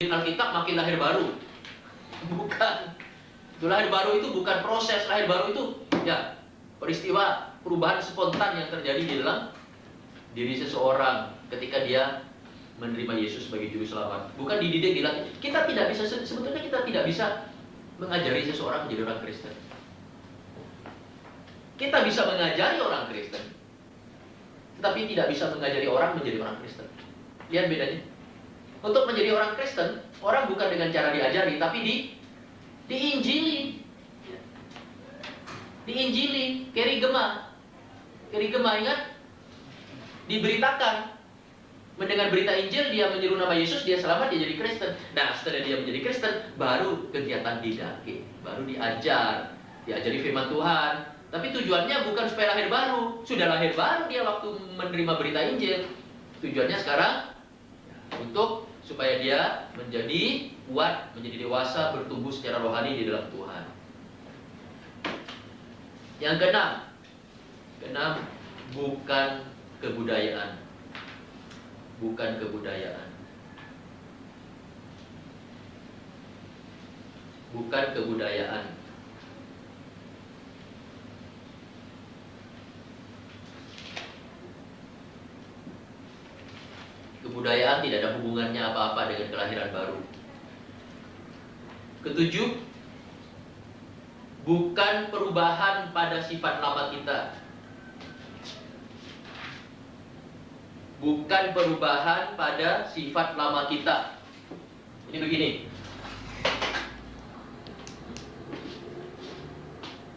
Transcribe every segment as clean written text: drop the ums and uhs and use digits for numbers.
bacain Alkitab makin lahir baru. Bukan. Itu lahir baru itu bukan proses. Lahir baru itu ya peristiwa perubahan spontan yang terjadi di dalam diri seseorang ketika dia menerima Yesus sebagai juru selamat. Bukan dididik, dilatih. Kita tidak bisa, sebetulnya kita tidak bisa mengajari seseorang menjadi orang Kristen. Kita bisa mengajari orang Kristen, tetapi tidak bisa mengajari orang menjadi orang Kristen. Lihat bedanya. Untuk menjadi orang Kristen, orang bukan dengan cara diajari, tapi diinjili. Diinjili, kerigma. Kerigma, ingat? Diberitakan. Mendengar berita Injil, dia menyeru nama Yesus, dia selamat, dia jadi Kristen. Nah, setelah dia menjadi Kristen, baru kegiatan didaking, baru diajari firman Tuhan. Tapi tujuannya bukan supaya lahir baru. Sudah lahir baru dia waktu menerima berita Injil. Tujuannya sekarang untuk supaya dia menjadi kuat, menjadi dewasa, bertumbuh secara rohani di dalam Tuhan. Yang keenam, bukan kebudayaan. Bukan kebudayaan. Bukan kebudayaan. Kebudayaan tidak ada hubungannya apa-apa dengan kelahiran baru. Ketujuh, bukan perubahan pada sifat lama kita. Bukan perubahan pada sifat lama kita. Ini begini.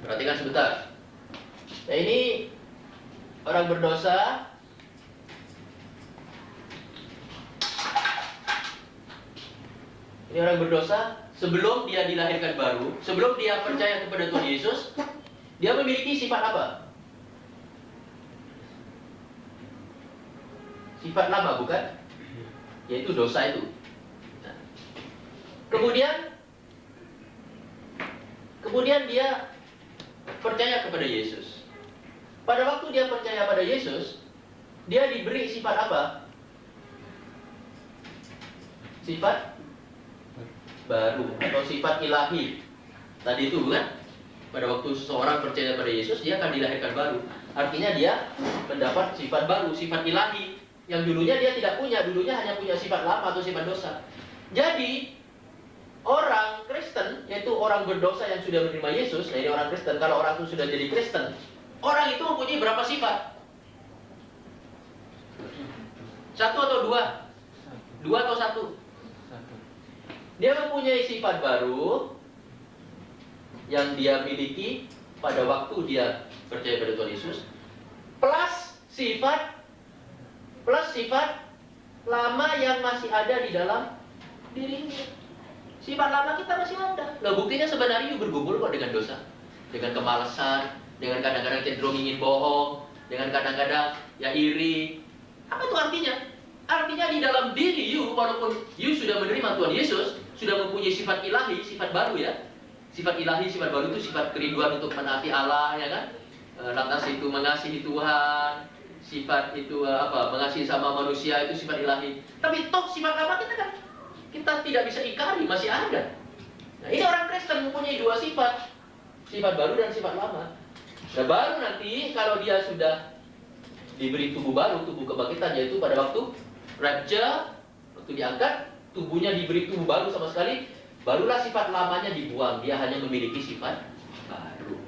Perhatikan sebentar. Nah, ini orang berdosa. Ini orang berdosa sebelum dia dilahirkan baru, sebelum dia percaya kepada Tuhan Yesus, dia memiliki sifat apa? Sifat lama, bukan? Yaitu dosa itu. Nah, kemudian dia percaya kepada Yesus. Pada waktu dia percaya pada Yesus, dia diberi sifat apa? Sifat baru atau sifat ilahi. Tadi itu bukan? Pada waktu seseorang percaya pada Yesus, dia akan dilahirkan baru. Artinya dia mendapat sifat baru, sifat ilahi. Yang dulunya dia tidak punya, dulunya hanya punya sifat lama atau sifat dosa. Jadi, orang Kristen, yaitu orang berdosa yang sudah menerima Yesus, nah ini orang Kristen, kalau orang itu sudah jadi Kristen, orang itu mempunyai berapa sifat? Satu atau dua? Dua atau satu? Dia mempunyai sifat baru yang dia miliki pada waktu dia percaya pada Tuhan Yesus, plus sifat lama yang masih ada di dalam dirinya. Sifat lama kita masih ada. Nah, buktinya sebenarnya bergumul kok dengan dosa, dengan kemalasan, dengan kadang-kadang cenderung ingin bohong, dengan kadang-kadang ya iri. Apa itu artinya? Artinya di dalam diri you, walaupun you sudah menerima Tuhan Yesus, sudah mempunyai sifat ilahi, sifat baru ya. Sifat ilahi, sifat baru itu sifat kerinduan untuk menaati Allah, ya kan? Lantas itu mengasihi Tuhan, sifat itu mengasihi sama manusia, itu sifat ilahi. Tapi toh sifat lama kita tidak bisa ingkari, masih ada. Nah, ini orang Kristen mempunyai dua sifat, sifat baru dan sifat lama. Nah, baru nanti kalau dia sudah diberi tubuh baru, tubuh kebangkitan, yaitu pada waktu rapture, waktu diangkat, tubuhnya diberi tubuh baru sama sekali, barulah sifat lamanya dibuang, dia hanya memiliki sifat baru.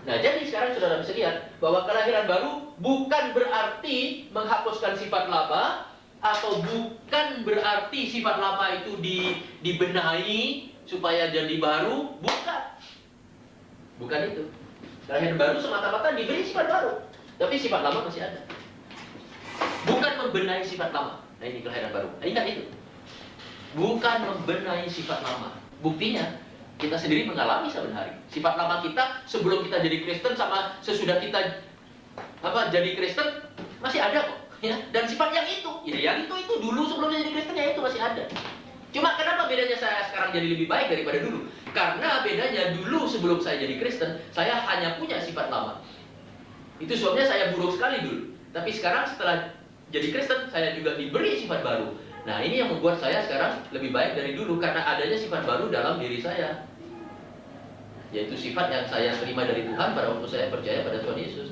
Nah, jadi sekarang saudara bisa lihat bahwa kelahiran baru bukan berarti menghapuskan sifat lama, atau bukan berarti sifat lama itu dibenahi supaya jadi baru, bukan. Bukan itu. Kelahiran baru semata-mata diberi sifat baru, tapi sifat lama masih ada. Bukan membenahi sifat lama. Nah, ini kelahiran baru. Nah, ingat itu. Bukan membenahi sifat lama. Buktinya kita sendiri mengalami sehari-hari. Sifat lama kita sebelum kita jadi Kristen sama sesudah kita jadi Kristen masih ada kok, ya. Dan sifat yang itu dulu sebelum jadi Kristen ya itu masih ada. Cuma kenapa bedanya saya sekarang jadi lebih baik daripada dulu? Karena bedanya dulu sebelum saya jadi Kristen, saya hanya punya sifat lama. Itu sebabnya saya buruk sekali dulu. Tapi sekarang setelah jadi Kristen, saya juga diberi sifat baru. Nah, ini yang membuat saya sekarang lebih baik dari dulu, karena adanya sifat baru dalam diri saya, yaitu sifat yang saya terima dari Tuhan pada waktu saya percaya pada Tuhan Yesus.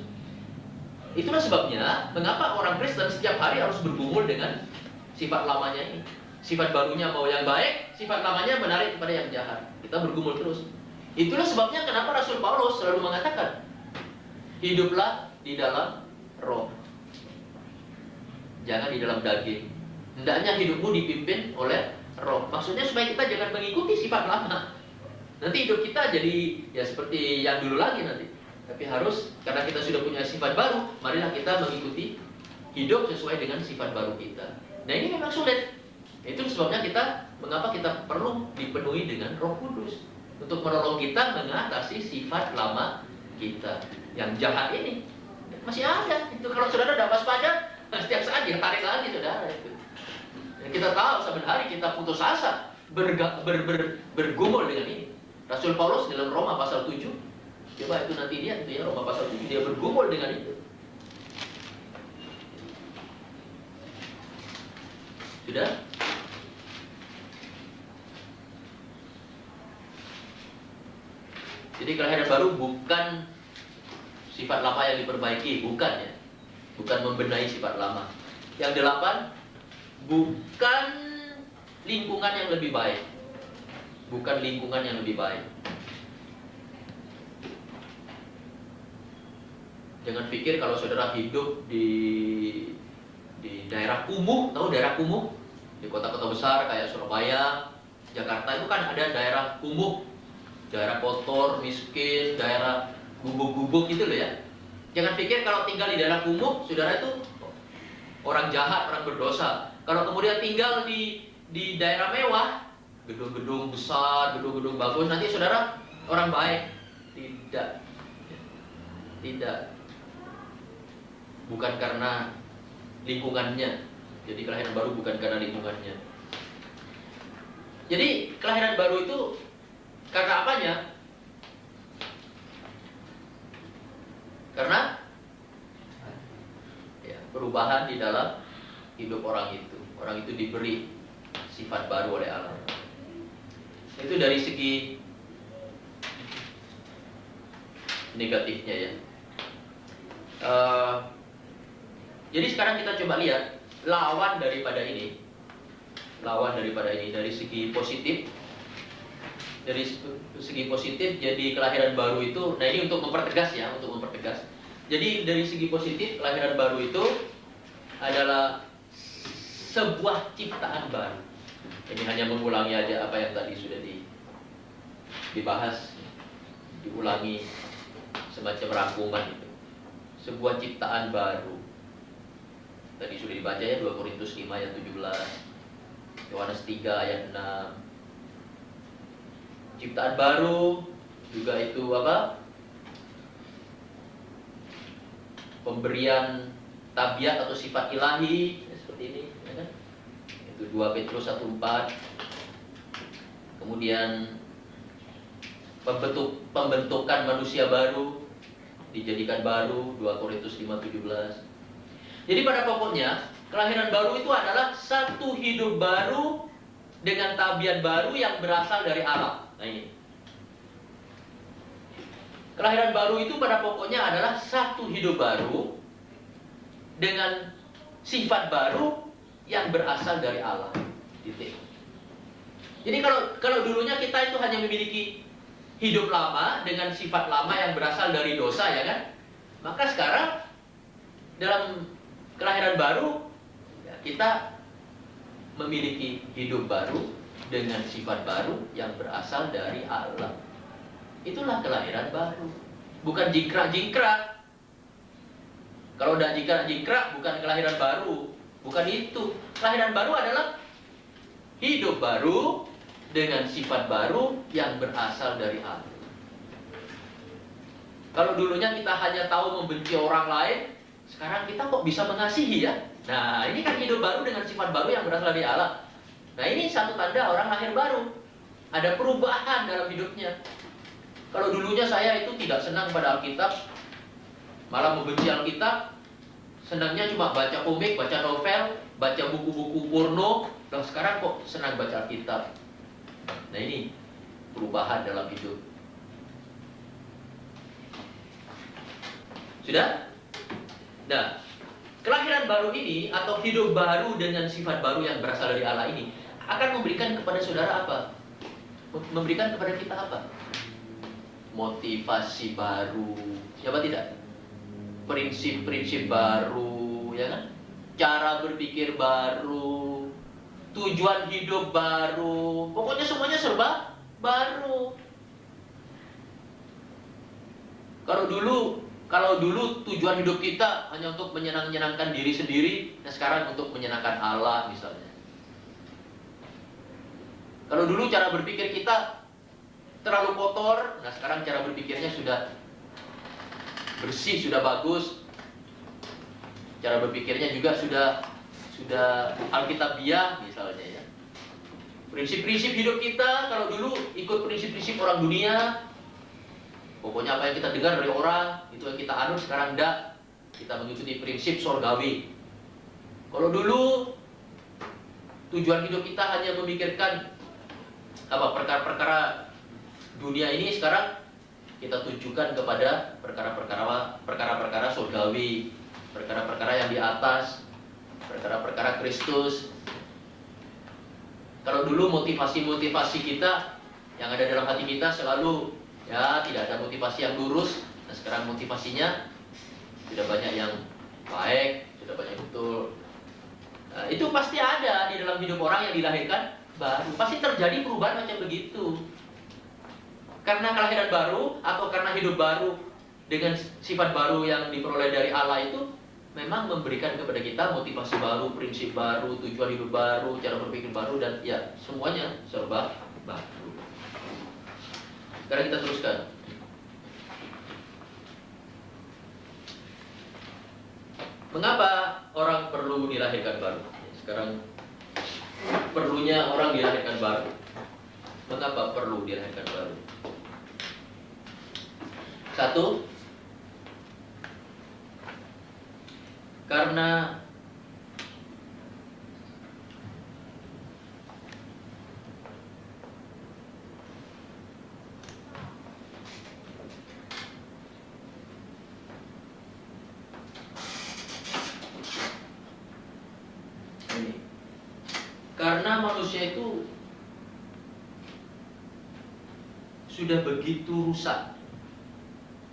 Itulah sebabnya mengapa orang Kristen setiap hari harus bergumul dengan sifat lamanya ini. Sifat barunya mau yang baik, sifat lamanya menarik kepada yang jahat. Kita bergumul terus. Itulah sebabnya kenapa Rasul Paulus selalu mengatakan, hiduplah di dalam roh, jangan di dalam daging. Hendaknya hidupmu dipimpin oleh roh. Maksudnya supaya kita jangan mengikuti sifat lama. Nanti hidup kita jadi ya seperti yang dulu lagi nanti. Tapi harus, karena kita sudah punya sifat baru, marilah kita mengikuti hidup sesuai dengan sifat baru kita. Nah, ini memang sulit. Itu sebabnya mengapa kita perlu dipenuhi dengan Roh Kudus untuk menolong kita mengatasi sifat lama kita yang jahat ini. Masih ada. Itu kalau saudara tidak waspada, setiap saat dia tarik lagi saudara itu. Dan kita tahu saben hari kita putus asa bergumul dengan ini. Rasul Paulus dalam Roma pasal 7, coba itu nanti dia itu ya, Roma pasal 7, dia bergumul dengan itu. Sudah? Jadi kelahiran baru bukan sifat lama yang diperbaiki, bukan ya. Bukan membenahi sifat lama. Yang 8, bukan lingkungan yang lebih baik. Bukan lingkungan yang lebih baik. Jangan pikir kalau saudara hidup di daerah kumuh, tahu daerah kumuh? Di kota-kota besar kayak Surabaya, Jakarta itu kan ada daerah kumuh, daerah kotor, miskin, daerah gubuk-gubuk gitu loh ya. Jangan pikir kalau tinggal di daerah kumuh, saudara itu orang jahat, orang berdosa. Kalau kemudian tinggal di daerah mewah, gedung-gedung besar, gedung-gedung bagus, nanti saudara orang baik. Tidak. Tidak. Bukan karena lingkungannya. Jadi kelahiran baru bukan karena lingkungannya. Jadi kelahiran baru itu karena apanya? Karena ya, perubahan di dalam hidup orang itu. Orang itu diberi sifat baru oleh Allah. Itu dari segi negatifnya ya. Jadi sekarang kita coba lihat lawan daripada ini. Lawan daripada ini dari segi positif. Dari segi positif, jadi kelahiran baru itu, nah ini untuk mempertegas ya, untuk mempertegas. Jadi dari segi positif, kelahiran baru itu adalah sebuah ciptaan baru. Ini hanya mengulangi aja apa yang tadi sudah dibahas, diulangi semacam rangkuman itu. Sebuah ciptaan baru. Tadi sudah dibaca ya, 2 Korintus 5 ayat 17, Yohanes 3 ayat 6. Ciptaan baru juga itu apa? Pemberian tabiat atau sifat ilahi ya, seperti ini ya kan? Itu 2 Petrus 1:4. Kemudian pembentukan manusia baru dijadikan baru, 2 Korintus 5:17. Jadi pada pokoknya kelahiran baru itu adalah satu hidup baru dengan tabiat baru yang berasal dari Allah. Nah ini. Kelahiran baru itu pada pokoknya adalah satu hidup baru dengan sifat baru yang berasal dari Allah. Titik. Jadi kalau dulunya kita itu hanya memiliki hidup lama dengan sifat lama yang berasal dari dosa ya kan? Maka sekarang dalam kelahiran baru ya, kita memiliki hidup baru dengan sifat baru yang berasal dari Allah. Itulah kelahiran baru. Bukan jingkrak-jingkrak. Kalau udah jingkrak-jingkrak bukan kelahiran baru. Bukan itu. Kelahiran baru adalah hidup baru dengan sifat baru yang berasal dari Allah. Kalau dulunya kita hanya tahu membenci orang lain, sekarang kita kok bisa mengasihi ya? Nah, ini kan hidup baru dengan sifat baru yang berasal dari Allah. Nah, ini satu tanda orang lahir baru. Ada perubahan dalam hidupnya. Kalau dulunya saya itu tidak senang pada Alkitab, malah membenci Alkitab, Senangnya cuma baca komik, baca novel, baca buku-buku porno. Nah, sekarang kok senang baca Alkitab. Nah, ini perubahan dalam hidup. Sudah? Nah, kelahiran baru ini atau hidup baru dengan sifat baru yang berasal dari Allah ini akan memberikan kepada saudara apa? Memberikan kepada kita apa? Motivasi baru, ya apa tidak? Prinsip-prinsip baru, ya kan? Cara berpikir baru, tujuan hidup baru, pokoknya semuanya serba baru. Kalau dulu tujuan hidup kita hanya untuk menyenangkan diri sendiri, nah sekarang untuk menyenangkan Allah misalnya. Kalau dulu cara berpikir kita terlalu kotor, nah sekarang cara berpikirnya sudah bersih, sudah bagus. Cara berpikirnya juga sudah alkitabiah misalnya ya. Prinsip-prinsip hidup kita, kalau dulu ikut prinsip-prinsip orang dunia, pokoknya apa yang kita dengar dari orang, itu yang kita anut. Sekarang enggak. Kita mengikuti prinsip sorgawi. Kalau dulu tujuan hidup kita hanya memikirkan perkara-perkara dunia ini, sekarang kita tujukan kepada perkara-perkara sorgawi, perkara-perkara yang di atas, perkara-perkara Kristus. Kalau dulu motivasi-motivasi kita yang ada dalam hati kita selalu ya tidak ada motivasi yang lurus. Nah sekarang motivasinya sudah banyak yang baik, sudah banyak betul. Nah, itu pasti ada di dalam hidup orang yang dilahirkan baru. Pasti terjadi perubahan macam begitu. Karena kelahiran baru atau karena hidup baru dengan sifat baru yang diperoleh dari Allah itu memang memberikan kepada kita motivasi baru, prinsip baru, tujuan hidup baru, cara berpikir baru, dan ya semuanya serba baru. Sekarang kita teruskan. Mengapa orang perlu dilahirkan baru? Sekarang perlunya orang dilahirkan baru. Mengapa perlu dilahirkan baru? Satu, karena manusia itu sudah begitu rusak.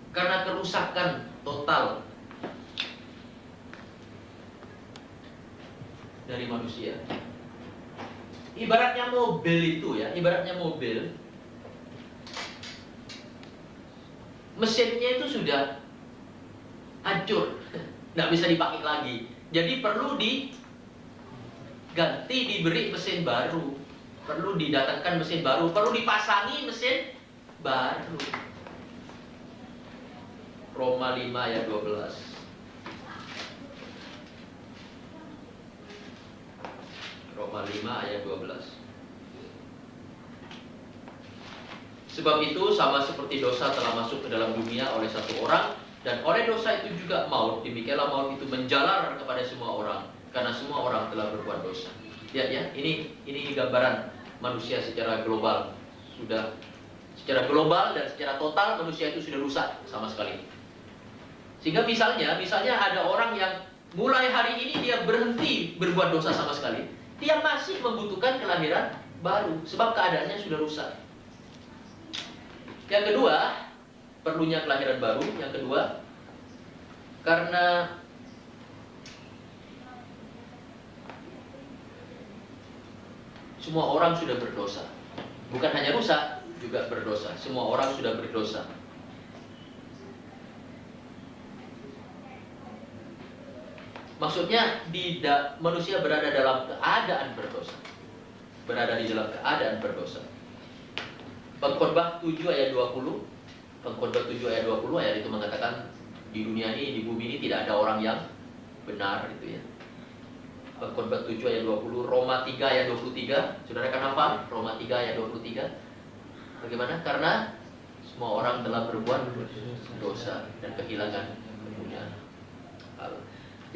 Karena kerusakan total dari manusia. Ibaratnya mobil itu ya, ibaratnya mobil, mesinnya itu sudah hancur, nggak bisa dipakai lagi. Jadi perlu diganti, diberi mesin baru, perlu didatangkan mesin baru, perlu dipasangi mesin baru. Roma 5 ayat 12. Roma 5 ayat 12. Sebab itu sama seperti dosa telah masuk ke dalam dunia oleh satu orang, dan oleh dosa itu juga maut, demikianlah maut itu menjalar kepada semua orang, karena semua orang telah berbuat dosa. Ya, ini gambaran manusia secara global. Sudah secara global dan secara total manusia itu sudah rusak sama sekali. Sehingga misalnya ada orang yang mulai hari ini dia berhenti berbuat dosa sama sekali, dia masih membutuhkan kelahiran baru sebab keadaannya sudah rusak. Yang kedua, perlunya kelahiran baru. Yang kedua, karena semua orang sudah berdosa. Bukan hanya rusak, juga berdosa. Semua orang sudah berdosa. Maksudnya manusia berada dalam keadaan berdosa. Berada di dalam keadaan berdosa. Pengkhotbah 7 ayat 20. Pengkhotbah 7 ayat 20 ayat itu mengatakan di dunia ini, di bumi ini tidak ada orang yang benar gitu ya. Pengkhotbah 7 ayat 20, Roma 3 ayat 23. Saudara kan hafal? Roma 3 ayat 23. Bagaimana? Karena semua orang telah berbuat dosa dan kehilangan kemuliaan Allah.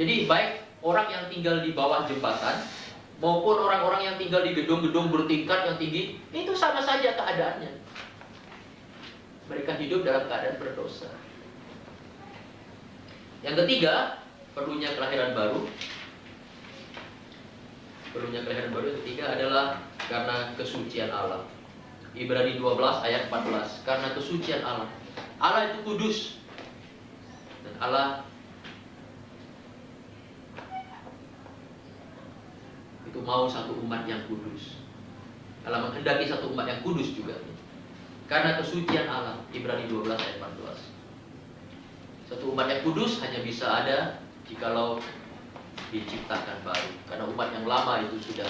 Jadi baik orang yang tinggal di bawah jembatan maupun orang-orang yang tinggal di gedung-gedung bertingkat yang tinggi, itu sama saja keadaannya. Mereka hidup dalam keadaan berdosa. Yang ketiga, perlunya kelahiran baru. Perlunya kelahiran baru yang ketiga adalah karena kesucian Allah. Ibrani 12 ayat 14. Karena kesucian Allah. Allah itu kudus. Dan Allah itu mau satu umat yang kudus. Allah menghendaki satu umat yang kudus juga. Karena kesucian Allah. Ibrani 12 ayat 14. Satu umat yang kudus hanya bisa ada jikalau diciptakan baru. Karena umat yang lama itu sudah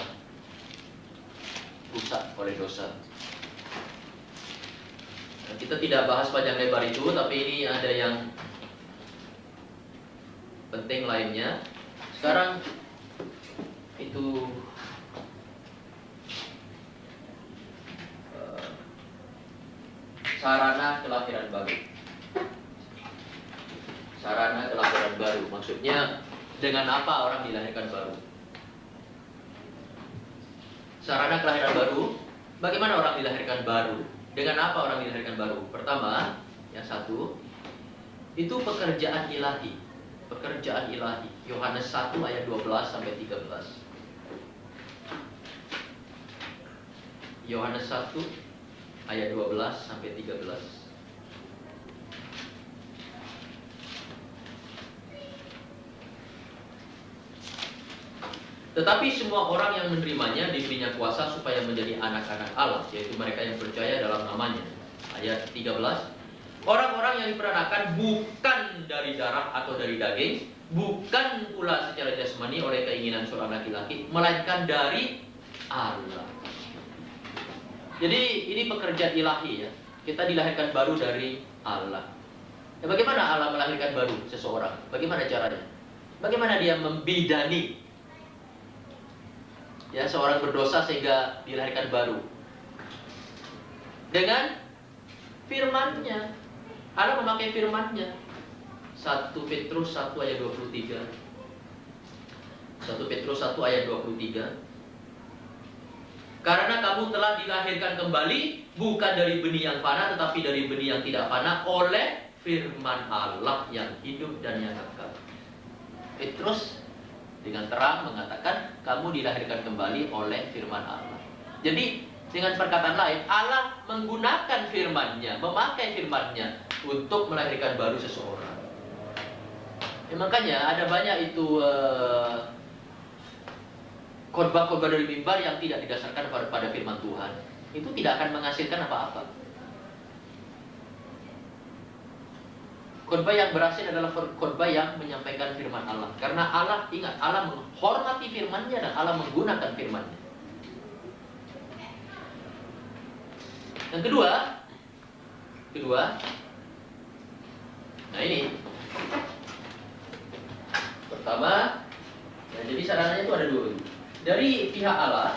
rusak oleh dosa. Nah, kita tidak bahas panjang lebar itu, tapi ini ada yang penting lainnya. Sekarang itu sarana kelahiran baru. Sarana kelahiran baru, maksudnya dengan apa orang dilahirkan baru? Sarana kelahiran baru, bagaimana orang dilahirkan baru? Dengan apa orang dilahirkan baru? Pertama, yang satu, itu pekerjaan ilahi. Pekerjaan ilahi. Yohanes 1 ayat 12 sampai 13. Yohanes 1 ayat 12 sampai 13. Tetapi semua orang yang menerimanya diberinya kuasa supaya menjadi anak-anak Allah, yaitu mereka yang percaya dalam namanya. Ayat 13. Orang-orang yang diperanakan bukan dari darah atau dari daging, bukan pula secara jasmani oleh keinginan seorang laki-laki, melainkan dari Allah. Jadi ini pekerjaan ilahi ya. Kita dilahirkan baru dari Allah. Ya, bagaimana Allah melahirkan baru seseorang? Bagaimana caranya? Bagaimana dia membidani ya seorang berdosa sehingga dilahirkan baru? Dengan firman-Nya. Allah memakai firman-Nya. 1 Petrus 1 ayat 23. 1 Petrus 1 ayat 23. Karena kamu telah dilahirkan kembali bukan dari benih yang fana tetapi dari benih yang tidak fana oleh firman Allah yang hidup dan yang kekal. Petrus dengan terang mengatakan kamu dilahirkan kembali oleh firman Allah. Jadi dengan perkataan lain, Allah menggunakan firman-Nya, memakai firman-Nya untuk melahirkan baru seseorang. Ya, makanya ada banyak itu khotbah-khotbah dari mimbar yang tidak didasarkan pada firman Tuhan. Itu tidak akan menghasilkan apa-apa. Khotbah yang berhasil adalah khotbah yang menyampaikan firman Allah. Karena Allah, ingat, Allah menghormati firman-Nya dan Allah menggunakan firman-Nya. Yang kedua, nah ini. Pertama, ya, jadi sarananya itu ada dua. Dari pihak Allah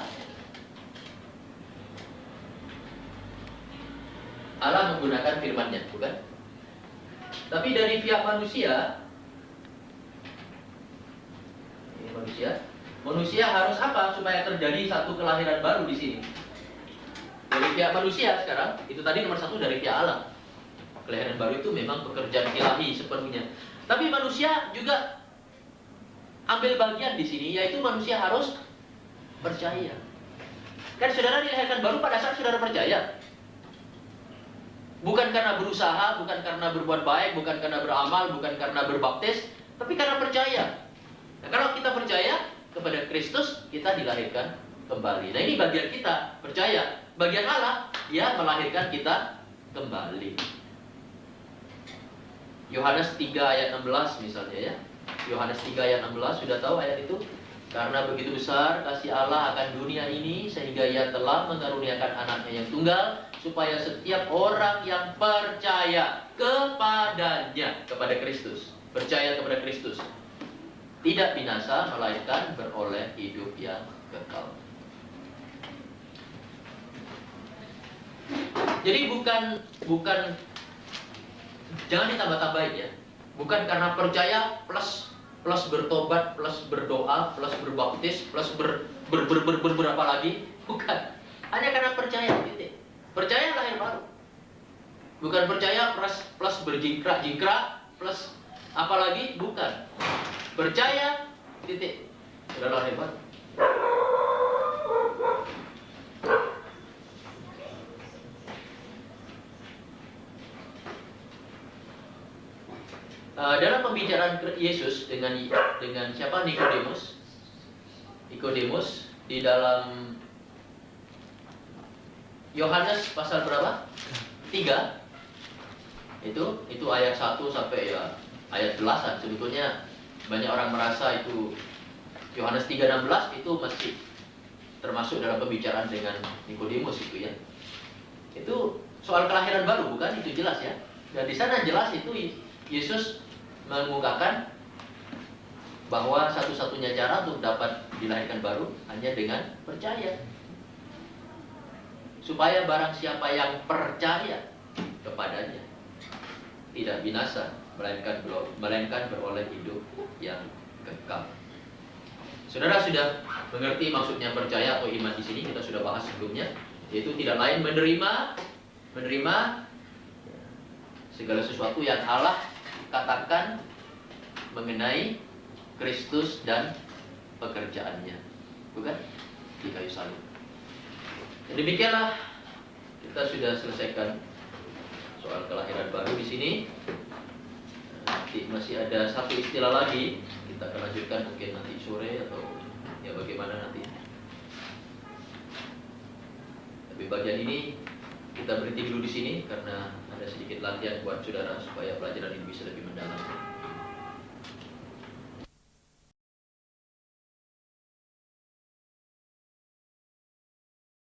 menggunakan firman-Nya, bukan? Tapi dari pihak manusia, manusia harus apa supaya terjadi satu kelahiran baru di sini? Dari pihak manusia sekarang, itu tadi nomor satu dari pihak Allah. Kelahiran baru itu memang pekerjaan ilahi sepenuhnya. Tapi manusia juga ambil bagian di sini, yaitu manusia harus percaya. Kan saudara dilahirkan baru pada saat saudara percaya. Bukan karena berusaha, bukan karena berbuat baik, bukan karena beramal, bukan karena berbaptis, tapi karena percaya. Nah, kalau kita percaya kepada Kristus, kita dilahirkan kembali. Nah, ini bagian kita, percaya. Bagian Allah, Dia melahirkan kita kembali. Yohanes 3 ayat 16 misalnya ya. Yohanes 3 ayat 16, sudah tahu ayat itu? Karena begitu besar kasih Allah akan dunia ini, sehingga Ia telah mengaruniakan anaknya yang tunggal, supaya setiap orang yang percaya kepadanya, kepada Kristus, percaya kepada Kristus, tidak binasa, melainkan beroleh hidup yang kekal. Jadi bukan jangan ditambah-tambahin ya. Bukan karena percaya plus plus bertobat, plus berdoa, plus berbaptis, plus berapa lagi? Bukan. Hanya karena percaya, titik. Percaya lahir baru. Bukan percaya plus berjingkrak, plus apa lagi? Bukan. Percaya, titik. Sudah lahir baru. Dalam pembicaraan Yesus dengan siapa? Nikodemus di dalam Yohanes pasal berapa? 3. Itu ayat 1 sampai ya ayat belasan. Sebetulnya banyak orang merasa itu Yohanes 3:16 itu masih termasuk dalam pembicaraan dengan Nikodemus itu ya. Itu soal kelahiran baru, bukan? Itu jelas ya. Dan di sana jelas itu Yesus mengemukakan bahwa satu-satunya cara untuk dapat dilahirkan baru hanya dengan percaya. Supaya barang siapa yang percaya kepadanya tidak binasa, melainkan beroleh hidup yang kekal. Saudara sudah mengerti maksudnya percaya atau iman di sini, kita sudah bahas sebelumnya, yaitu tidak lain menerima segala sesuatu yang Allah katakan mengenai Kristus dan pekerjaannya, bukan? Di kayu salib. Jadi demikianlah kita sudah selesaikan soal kelahiran baru di sini. Nanti masih ada satu istilah lagi, kita akan lanjutkan mungkin nanti sore atau ya bagaimana nanti. Tapi bagian ini kita berhenti dulu di sini karena ada sedikit latihan buat saudara supaya pelajaran ini bisa lebih mendalam.